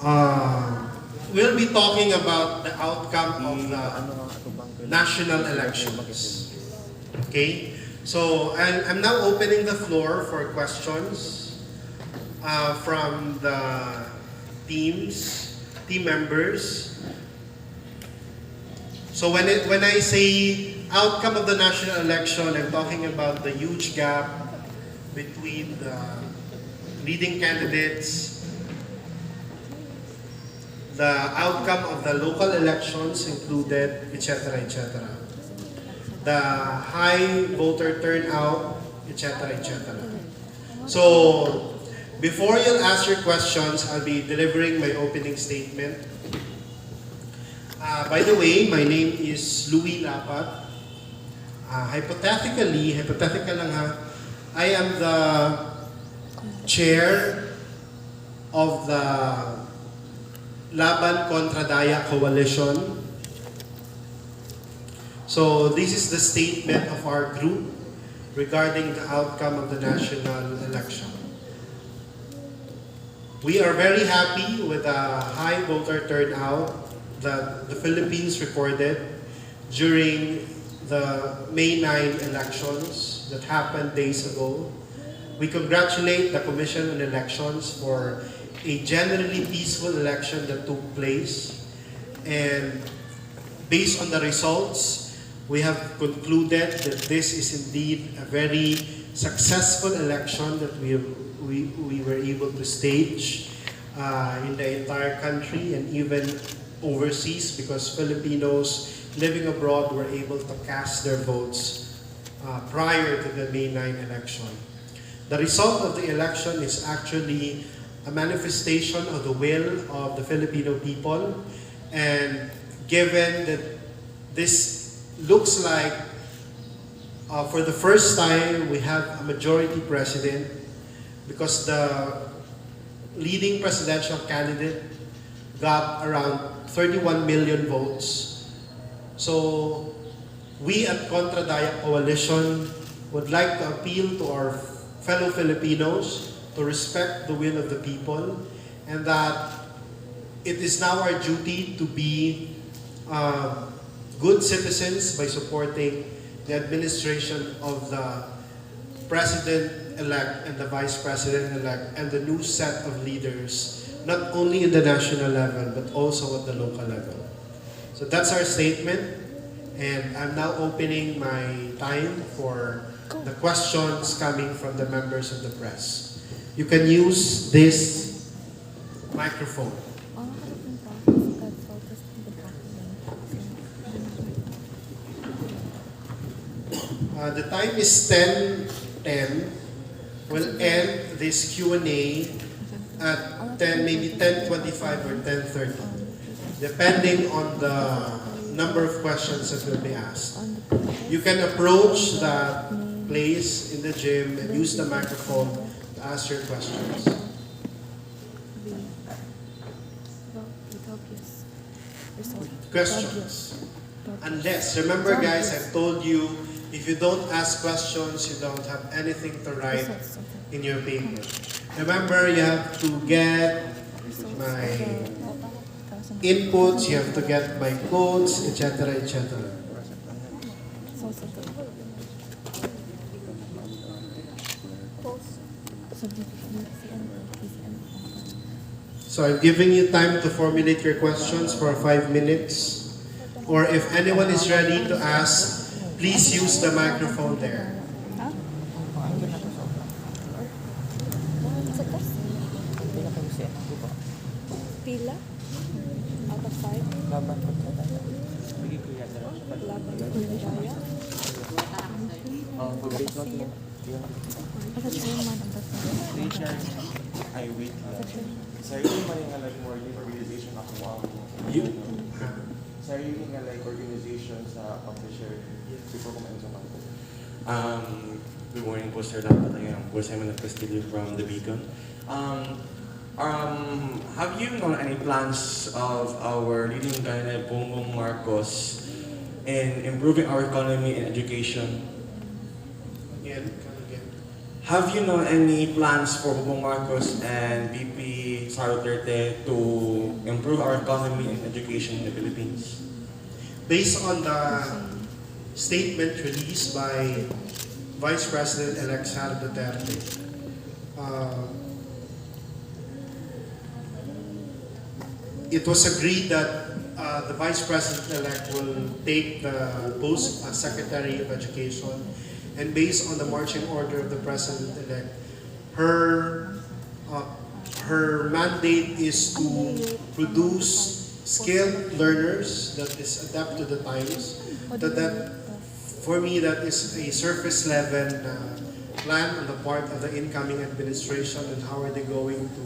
Uh, we'll be talking about the outcome of the national elections. Okay? So I'm now opening the floor for questions from the team members. So when I say outcome of the national election, I'm talking about the huge gap between the leading candidates, the outcome of the local elections included, etc., etc. The high voter turnout, etc., etc. So, before you'll ask your questions, I'll be delivering my opening statement. By the way, my name is Louis Lapat. Hypothetical lang ha, I am the chair of the Laban Kontra Daya Coalition. So this is the statement of our group regarding the outcome of the national election. We are very happy with the high voter turnout that the Philippines recorded during the May 9 elections that happened days ago. We congratulate the Commission on Elections for a generally peaceful election that took place. And based on the results, we have concluded that this is indeed a very successful election that we were able to stage in the entire country and even overseas, because Filipinos living abroad were able to cast their votes prior to the May 9 election. The result of the election is actually a manifestation of the will of the Filipino people, and given that this looks like for the first time we have a majority president, because the leading presidential candidate got around 31 million votes. So we at Kontra Daya Coalition would like to appeal to our fellow Filipinos to respect the will of the people, and that it is now our duty to be good citizens by supporting the administration of the President-elect and the Vice President-elect and the new set of leaders, not only in the national level but also at the local level. So that's our statement, and I'm now opening my time for the questions coming from the members of the press. You can use this microphone. The time is 10:10. We'll end this Q&A at 10, maybe 10:25 or 10:30, depending on the number of questions that will be asked. You can approach that place in the gym and use the microphone to ask your questions. Questions. Unless, remember guys, I've told you, if you don't ask questions, you don't have anything to write in your paper. Remember, you have to get my inputs, you have to get my quotes, etc., etc. So I'm giving you time to formulate your questions for 5 minutes. Or if anyone is ready to ask, please use the microphone there. Pila? Out of 5? Laban Daya? I wait lang. Sarili man yung like more organization ako ang sarili nga like organization sa publisher before kumain sa mga Good morning po sir, dapat tayo po Simon at Castillo from The Beacon. Have you known any plans of our leading candidate Bongbong Marcos in improving our economy and education? Again, come again. have you known any plans for Bongbong Marcos and VP Sara Duterte to improve our economy and education in the Philippines? Based on the statement released by Vice President-elect Sara Duterte, it was agreed that the Vice President-elect will take the post as Secretary of Education, and based on the marching order of the President-elect, her mandate is to produce skilled learners that is adapt to the times. For me, that is a surface level plan on the part of the incoming administration, and how are they going to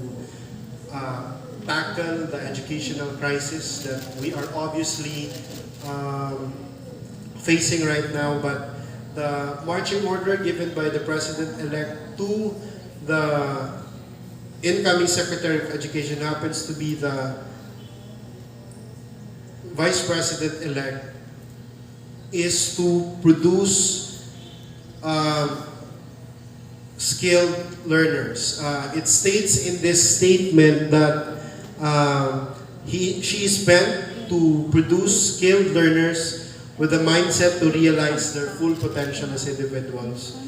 tackle the educational crisis that we are obviously facing right now. But the marching order given by the President-elect to the incoming Secretary of Education happens to be the Vice President-elect, is to produce skilled learners. It states in this statement that she is bent to produce skilled learners with the mindset to realize their full potential as individuals.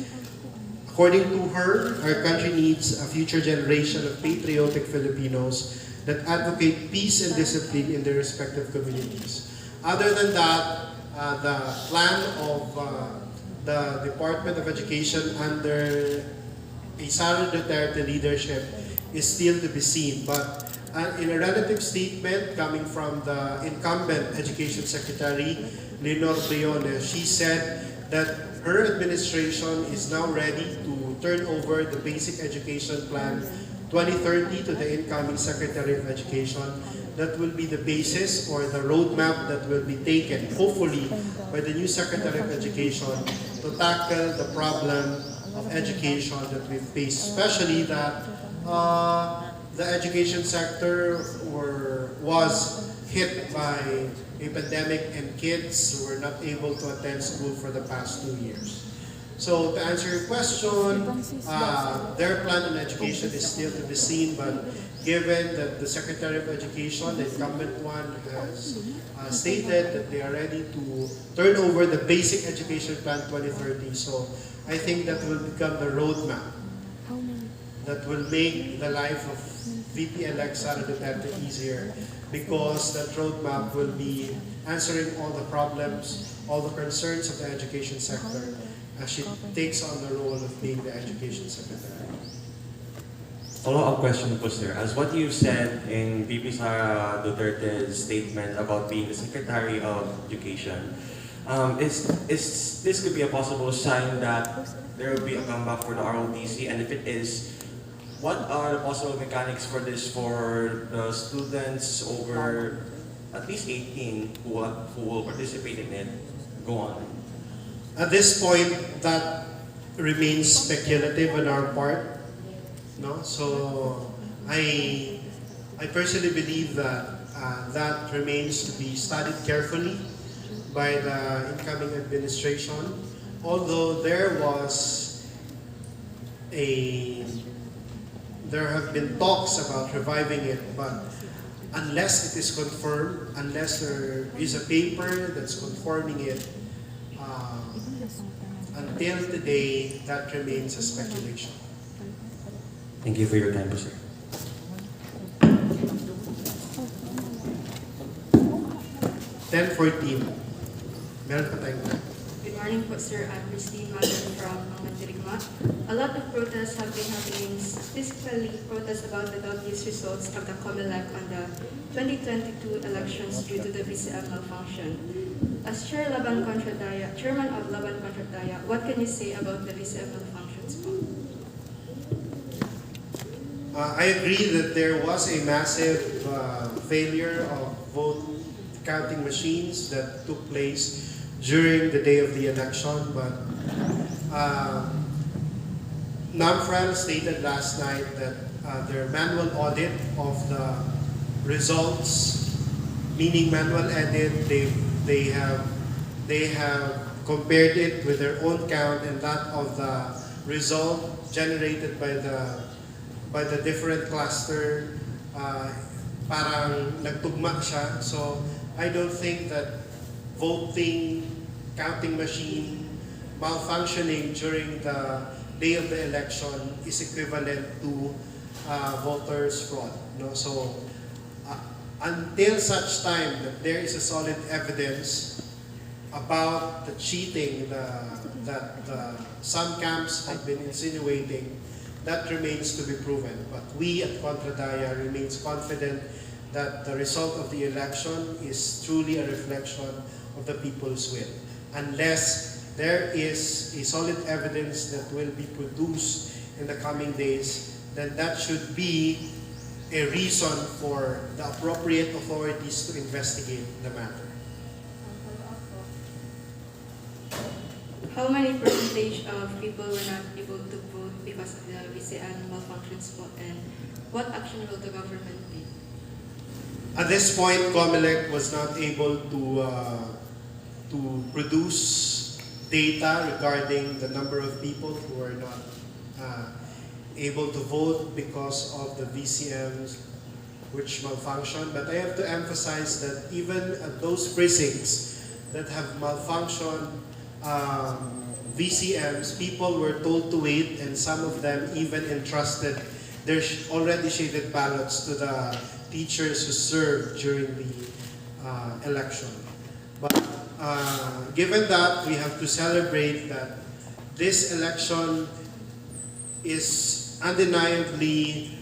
According to her, our country needs a future generation of patriotic Filipinos that advocate peace and discipline in their respective communities. Other than that, the plan of the Department of Education under a Sara Duterte leadership is still to be seen. But in a relative statement coming from the incumbent Education Secretary, Leonor Briones, she said that her administration is now ready to turn over the Basic Education Plan 2030 to the incoming Secretary of Education. That will be the basis or the roadmap that will be taken, hopefully, by the new Secretary of Education to tackle the problem of education that we face, especially that the education sector was hit by a pandemic and kids were not able to attend school for the past 2 years. So to answer your question, their plan on education is still to be seen, but given that the Secretary of Education, the incumbent one, has stated that they are ready to turn over the Basic Education Plan 2030, so I think that will become the roadmap that will make the life of VP-elect Sara Duterte easier, because that roadmap will be answering all the problems, all the concerns of the education sector as she takes on the role of being the Education Secretary. Follow-up question po, sir. As what you said in VP Sara Duterte's statement about being the Secretary of Education, is this could be a possible sign that there will be a comeback for the ROTC? And if it is, what are the possible mechanics for this for the students over at least 18 who will participate in it? Go on. At this point, that remains speculative on our part. No? So I personally believe that that remains to be studied carefully by the incoming administration. Although there have been talks about reviving it, but unless it is confirmed, unless there is a paper that's confirming it, until today, that remains a speculation. Thank you for your time po, sir. 10:14. Meron pa tayong time. Good morning po, sir. I'm Christine Magan from Mandirigma. A lot of protests have been happening, specifically protests about the obvious results of the COMELEC on the 2022 elections due to the VCM malfunction. As Chairman of Laban Contradaya, what can you say about the VCM malfunctions po? I agree that there was a massive failure of vote counting machines that took place during the day of the election, but NAMFREL stated last night that their manual audit of the results, meaning manual edit, they have compared it with their own count and that of the result generated by the different cluster, parang nagtugma siya. So I don't think that voting, counting machine malfunctioning during the day of the election is equivalent to voters fraud. No? So until such time that there is a solid evidence about the cheating that some camps have been insinuating, that remains to be proven. But we at Contra Daya remains confident that the result of the election is truly a reflection of the people's will. Unless there is a solid evidence that will be produced in the coming days, then that should be a reason for the appropriate authorities to investigate the matter. How many percentage of people were not able to vote because of the VCN malfunctions po, and what action will the government take? At this point, COMELEC was not able to produce data regarding the number of people who are not able to vote because of the VCMs which malfunction. But I have to emphasize that even at those precincts that have malfunctioned VCMs, people were told to wait, and some of them even entrusted their already shaded ballots to the teachers who served during the election. But given that, we have to celebrate that this election is undeniably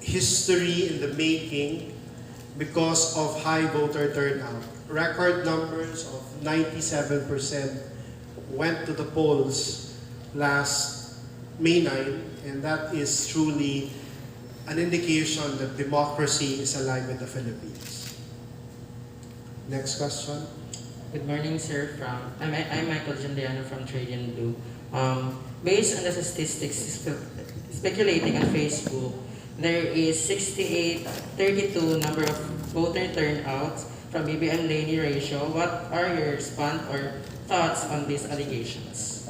history in the making because of high voter turnout. Record numbers of 97% went to the polls last May 9, and that is truly an indication that democracy is alive in the Philippines. Next question. Good morning, sir. I'm Michael Jandiano from Trading Blue. Based on the statistics speculating on Facebook, there is 68-32 number of voter turnouts from BBM Laney ratio. What are your response or thoughts on these allegations?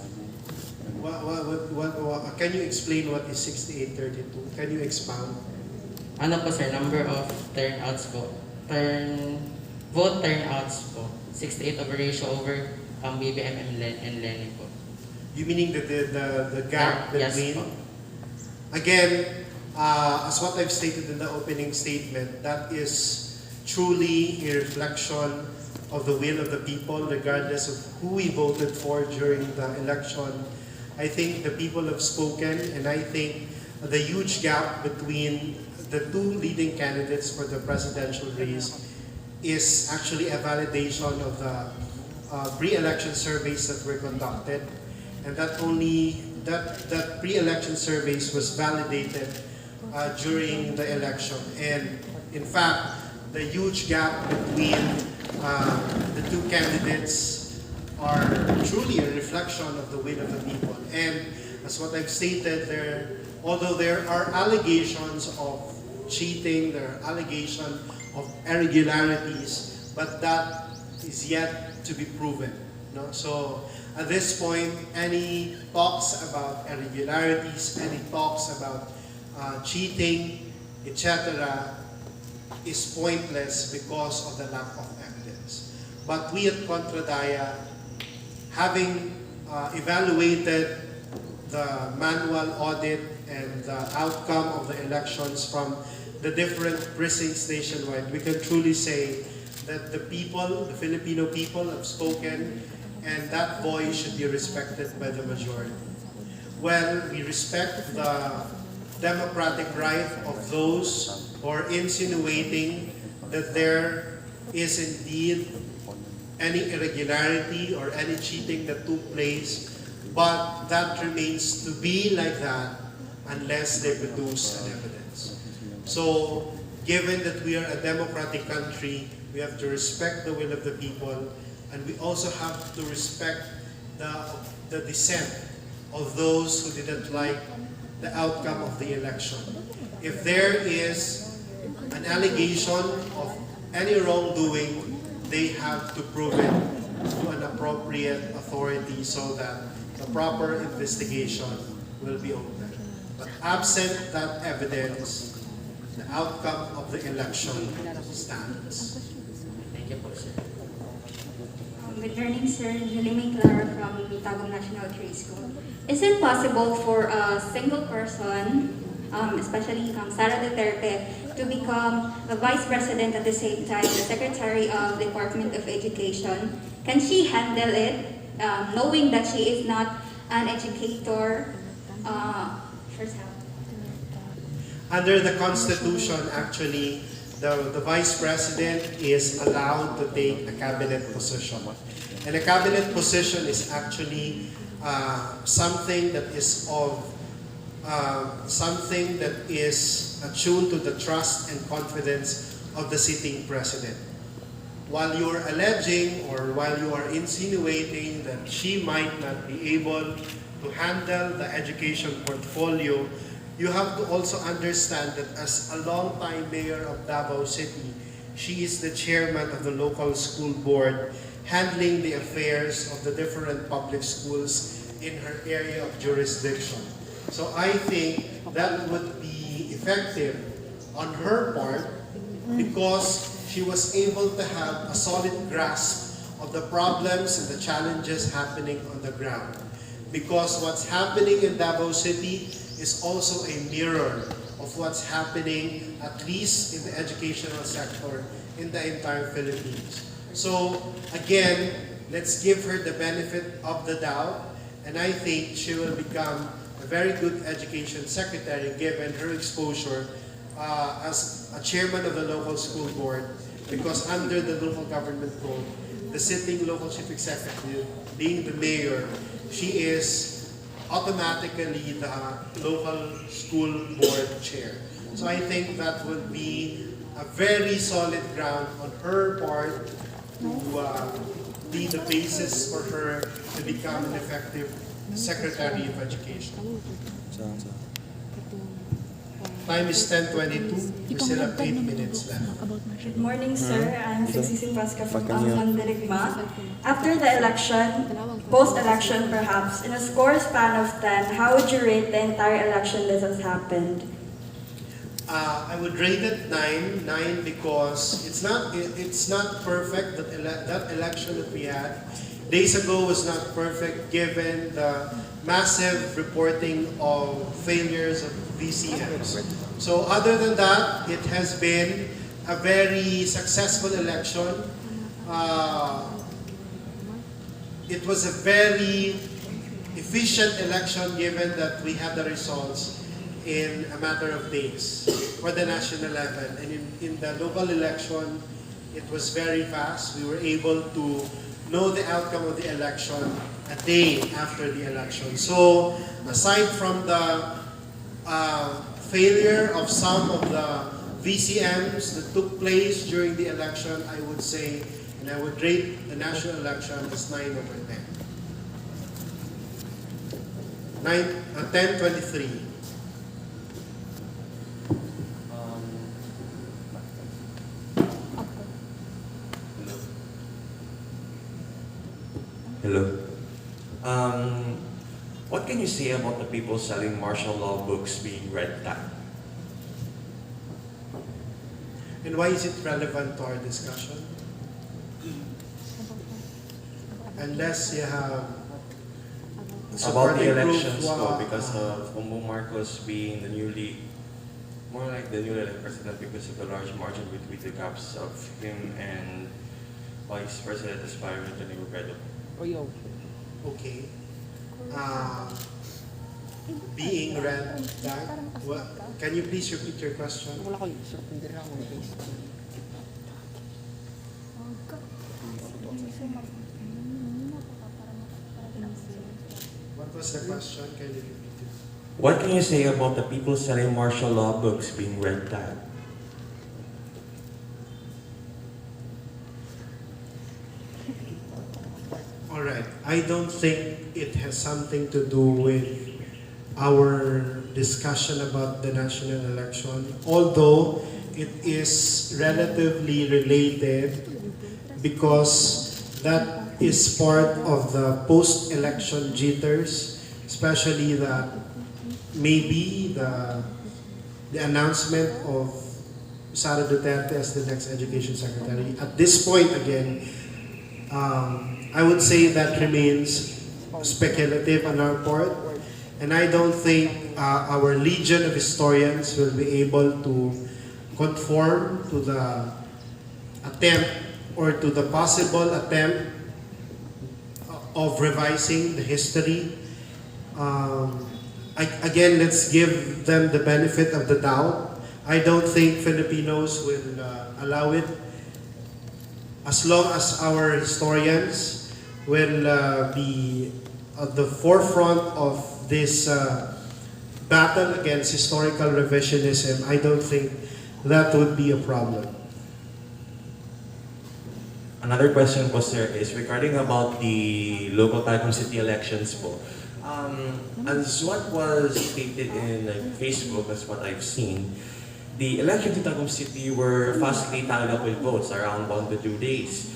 Can you explain what is 6832? Can you expound? Ano po, sir, number of turnouts po? Vote turnouts po. 68 over ratio over BBM and Lenny po. You meaning the gap Yes between? po. Again, as what I've stated in the opening statement, that is truly a reflection of the will of the people, regardless of who we voted for during the election. I think the people have spoken, and I think the huge gap between the two leading candidates for the presidential race is actually a validation of the pre-election surveys that were conducted, and that pre-election surveys was validated during the election. And in fact, the huge gap between the two candidates are truly a reflection of the will of the people. And as what I've stated, although there are allegations of cheating, there are allegations of irregularities, but that is yet to be proven. No? So at this point, any talks about irregularities, any talks about cheating, etc., is pointless because of the lack of evidence. But we at Contra Daya, having evaluated the manual audit and the outcome of the elections from the different precincts nationwide, we can truly say that the people, the Filipino people, have spoken, and that voice should be respected by the majority. Well, we respect the democratic right of those who are insinuating that there is indeed any irregularity or any cheating that took place, but that remains to be like that unless they produce an evidence. So, given that we are a democratic country, we have to respect the will of the people, and we also have to respect the dissent of those who didn't like the outcome of the election. If there is an allegation of any wrongdoing, they have to prove it to an appropriate authority so that the proper investigation will be opened. But absent that evidence, the outcome of the election stands. Thank you po, sir. Good morning, sir. Jeliming Clara from Tagum National Trade School. Is it possible for a single person, especially Sara Duterte, to become a vice president at the same time, the secretary of the Department of Education? Can she handle it, knowing that she is not an educator herself? Under the Constitution, actually, the Vice President is allowed to take a cabinet position. And a cabinet position is actually something that is attuned to the trust and confidence of the sitting President. While you are alleging or while you are insinuating that she might not be able to handle the education portfolio, you have to also understand that as a long-time mayor of Davao City, she is the chairman of the local school board, handling the affairs of the different public schools in her area of jurisdiction. So I think that would be effective on her part because she was able to have a solid grasp of the problems and the challenges happening on the ground. Because what's happening in Davao City is also a mirror of what's happening, at least in the educational sector, in the entire Philippines. So, again, let's give her the benefit of the doubt, and I think she will become a very good education secretary given her exposure as a chairman of the local school board, because under the local government code, the sitting local chief executive, being the mayor, she is automatically the local school board chair. So I think that would be a very solid ground on her part to be the basis for her to become an effective Secretary of Education. Time is 10:22. We still have 8 minutes left. Good morning, sir. I'm Sixising Pasca from Mandirigma. After the election, post-election perhaps, in a score span of 10, how would you rate the entire election that has happened? I would rate it 9 because it's not perfect. That election that we had days ago was not perfect given the massive reporting of failures of VCMs. So other than that, it has been a very successful election. It was a very efficient election given that we had the results in a matter of days for the national level. And in the local election, it was very fast. We were able to know the outcome of the election a day after the election. So aside from the failure of some of the VCMs that took place during the election, I would say, and I would rate the national election as 9 over 10. 10-23. Hello. What can you say about the people selling martial law books being red tagged? And why is it relevant to our discussion? Unless you have About the supporting elections proof, though, because of Bongbong Marcos being the more like the newly elected president because of the large margin between the gaps of him and Vice President aspirant Jenny Robredo. okay. Being red tag. Can you please repeat your question? What was the question? Can you repeat it? What can you say about the people selling martial law books being red tagged? All right. I don't think it has something to do with our discussion about the national election, although it is relatively related because that is part of the post-election jitters, especially that maybe the announcement of Sara Duterte as the next education secretary. At this point, again, I would say that remains speculative on our part, and I don't think our legion of historians will be able to conform to the attempt or to the possible attempt of revising the history. Again, let's give them the benefit of the doubt. I don't think Filipinos will allow it as long as our historians will be at the forefront of this battle against historical revisionism. I don't think that would be a problem. Another question po, sir, is regarding about the local Tagum City elections po. As what was stated in Facebook, as what I've seen, the elections in Tagum City were fastly tallied up with votes around 1 to 2 days.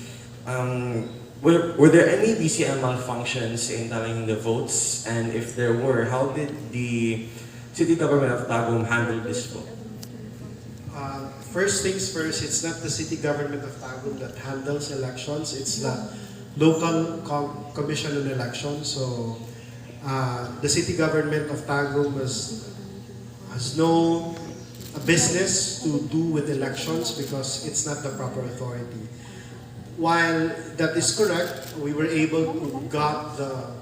Were there any BCM malfunctions in tallying the votes? And if there were, how did the city government of Tagum handle this vote? First things first, it's not the city government of Tagum that handles elections. It's the local commission on elections. So the city government of Tagum has no business to do with elections because it's not the proper authority. While that is correct, we were able to get the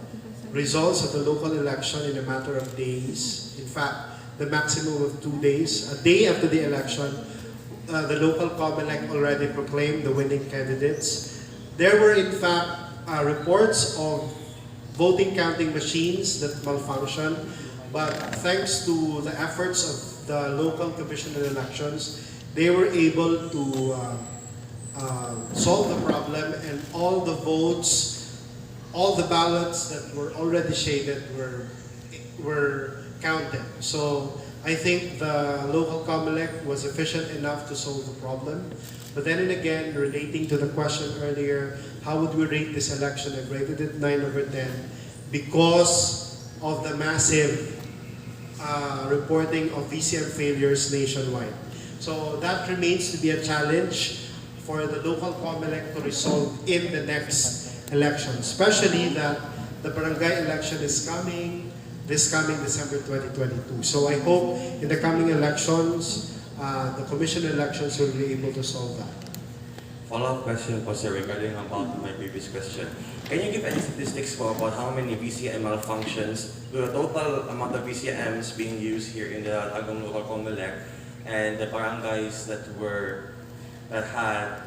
results of the local election in a matter of days. In fact, the maximum of 2 days. A day after the election, the local COMELEC already proclaimed the winning candidates. There were in fact reports of voting counting machines that malfunctioned, but thanks to the efforts of the local commission on elections, they were able to solve the problem, and all the votes, all the ballots that were already shaded were counted. So I think the local COMELEC was efficient enough to solve the problem. But then and again, relating to the question earlier, how would we rate this election? I've rated it 9 over 10 because of the massive reporting of VCM failures nationwide. So that remains to be a challenge for the local COMELEC to resolve in the next election, especially that the barangay election is coming this coming December 2022. So I hope in the coming elections, the commission elections will be able to solve that. Follow-up question po, sir, regarding about my previous question. Can you give any statistics po about how many VCM malfunctions, the total amount of VCMs being used here in the Tagum local COMELEC, and the barangays that had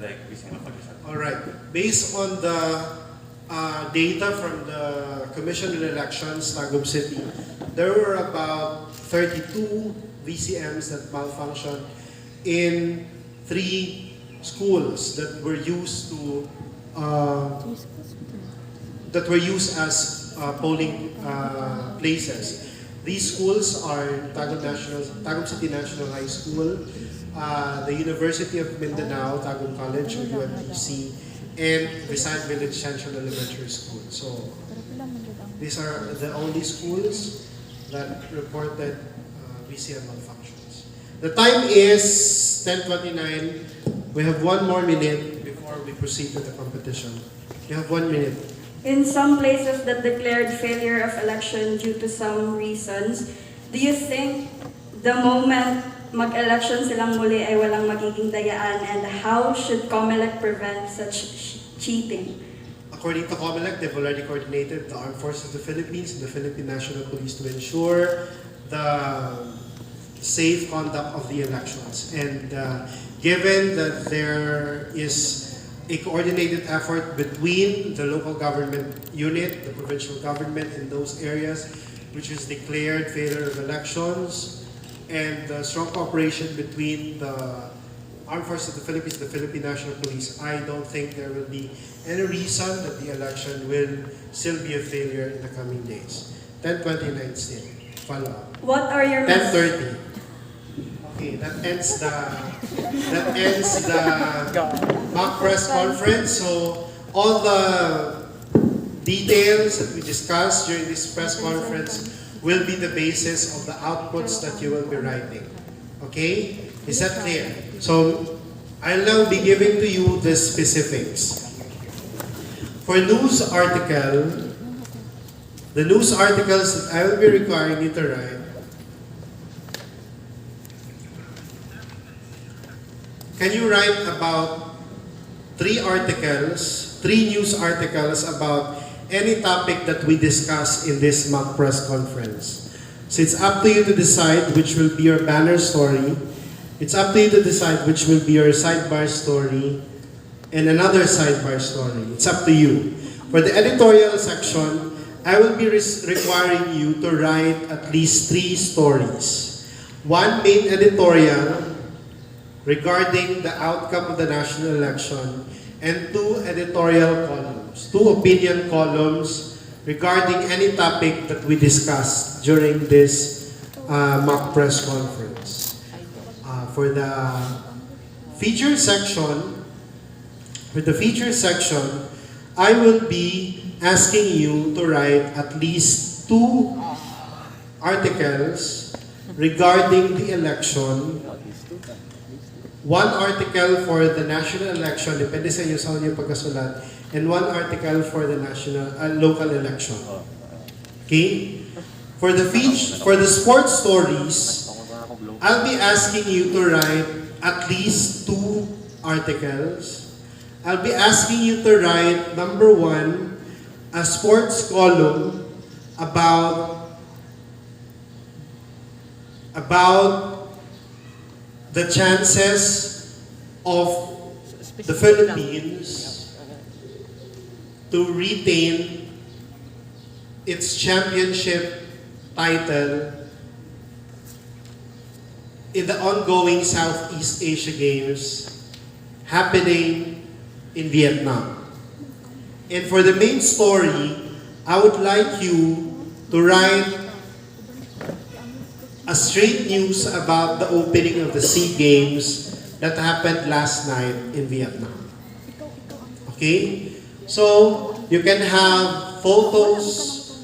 like VCM malfunctions? All right. Based on the data from the Commission on Elections, Tagum City, there were about 32 VCMs that malfunctioned in 3 schools that were used as polling places. These schools are Tagum City National High School, the University of Mindanao, Tagum College, or UMPC, and Visayan Village Central Elementary School. So these are the only schools that reported VCM malfunctions. The time is 10:29. We have 1 more minute before we proceed to the competition. You have 1 minute. In some places that declared failure of election due to some reasons, do you think the moment mag-election silang muli ay walang magiging dayaan, and how should COMELEC prevent such cheating? According to COMELEC, they've already coordinated the Armed Forces of the Philippines and the Philippine National Police to ensure the safe conduct of the elections. And given that there is a coordinated effort between the local government unit, the provincial government in those areas, which is declared failure of elections, and strong cooperation between the Armed Forces of the Philippines and the Philippine National Police, I don't think there will be any reason that the election will still be a failure in the coming days. 10:29 still. Follow up. What are your 10:30. Okay, that ends the mock press conference. So all the details that we discussed during this press conference will be the basis of the outputs that you will be writing. Okay? Is that clear? So, I'll now be giving to you the specifics. For news article, the news articles that I will be requiring you to write, can you write about 3 news articles about any topic that we discuss in this mock press conference? So it's up to you to decide which will be your banner story. It's up to you to decide which will be your sidebar story and another sidebar story. It's up to you. For the editorial section, I will be requiring you to write at least 3 stories. 1 main editorial regarding the outcome of the national election, and 2 editorial columns, 2 opinion columns regarding any topic that we discussed during this mock press conference. For the feature section, I will be asking you to write at least 2 articles regarding the election, 1 article for the national election, depende sa inyo sa inyo pagkasulat, and 1 article for the local election. Okay? For the sports stories, I'll be asking you to write at least 2 articles. I'll be asking you to write, number 1, a sports column about the chances of the Philippines to retain its championship title in the ongoing Southeast Asia Games happening in Vietnam. And for the main story, I would like you to write a straight news about the opening of the SEA Games that happened last night in Vietnam. Okay? So, you can have photos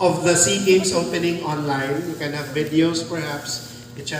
of the SEA Games opening online. You can have videos perhaps